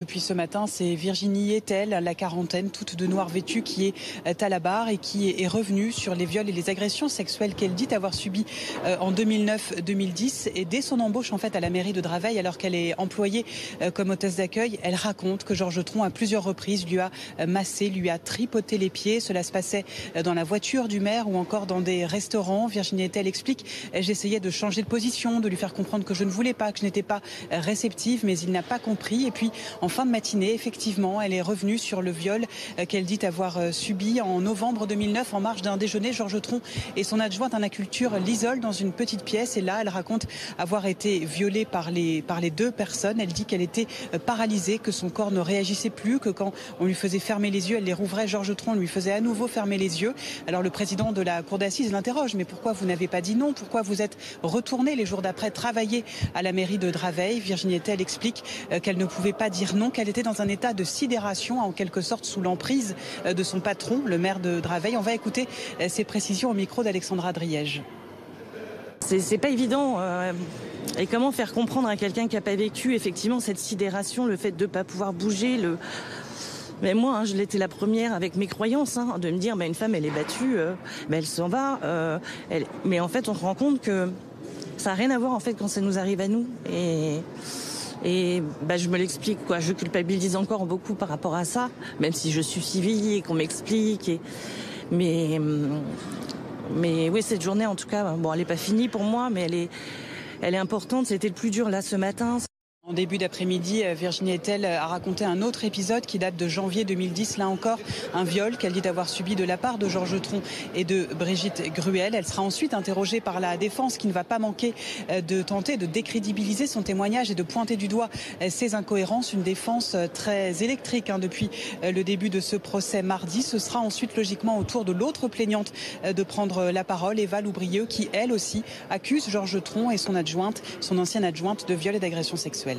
Depuis ce matin, c'est Virginie Etel, la quarantaine, toute de noir vêtue, qui est à la barre et qui est revenue sur les viols et les agressions sexuelles qu'elle dit avoir subies en 2009-2010. Et dès son embauche en fait à la mairie de Draveil, alors qu'elle est employée comme hôtesse d'accueil, elle raconte que Georges Tron à plusieurs reprises lui a massé, lui a tripoté les pieds. Cela se passait dans la voiture du maire ou encore dans des restaurants. Virginie Etel explique: j'essayais de changer de position, de lui faire comprendre que je ne voulais pas, que je n'étais pas réceptive, mais il n'a pas compris. Et puis en fin de matinée, effectivement, elle est revenue sur le viol qu'elle dit avoir subi en novembre 2009 en marge d'un déjeuner. Georges Tron et son adjointe en culture l'isolent dans une petite pièce et là, elle raconte avoir été violée par les deux personnes. Elle dit qu'elle était paralysée, que son corps ne réagissait plus, que quand on lui faisait fermer les yeux, elle les rouvrait. Georges Tron lui faisait à nouveau fermer les yeux. Alors le président de la cour d'assises l'interroge: mais pourquoi vous n'avez pas dit non? Pourquoi vous êtes retourné les jours d'après travailler à la mairie de Draveil? Virginie Etel explique qu'elle ne pouvait pas dire non, qu'elle était dans un état de sidération, en quelque sorte sous l'emprise de son patron, le maire de Draveil. On va écouter ses précisions au micro d'Alexandra Driège. C'est pas évident. Et comment faire comprendre à quelqu'un qui n'a pas vécu effectivement cette sidération, le fait de ne pas pouvoir bouger, Mais moi, je l'étais la première avec mes croyances, de me dire une femme, elle est battue, elle s'en va. Mais en fait, on se rend compte que ça n'a rien à voir en fait quand ça nous arrive à nous. Et je me l'explique, quoi. Je culpabilise encore beaucoup par rapport à ça, même si je suis suivie et qu'on m'explique. Mais oui, cette journée, en tout cas, elle n'est pas finie pour moi, mais elle est importante. C'était le plus dur là ce matin. En début d'après-midi, Virginie Etel a raconté un autre épisode qui date de janvier 2010. Là encore, un viol qu'elle dit avoir subi de la part de Georges Tron et de Brigitte Gruel. Elle sera ensuite interrogée par la défense qui ne va pas manquer de tenter de décrédibiliser son témoignage et de pointer du doigt ses incohérences. Une défense très électrique depuis le début de ce procès mardi. Ce sera ensuite logiquement au tour de l'autre plaignante de prendre la parole, Eva Loubrieux, qui elle aussi accuse Georges Tron et son ancienne adjointe de viol et d'agression sexuelle.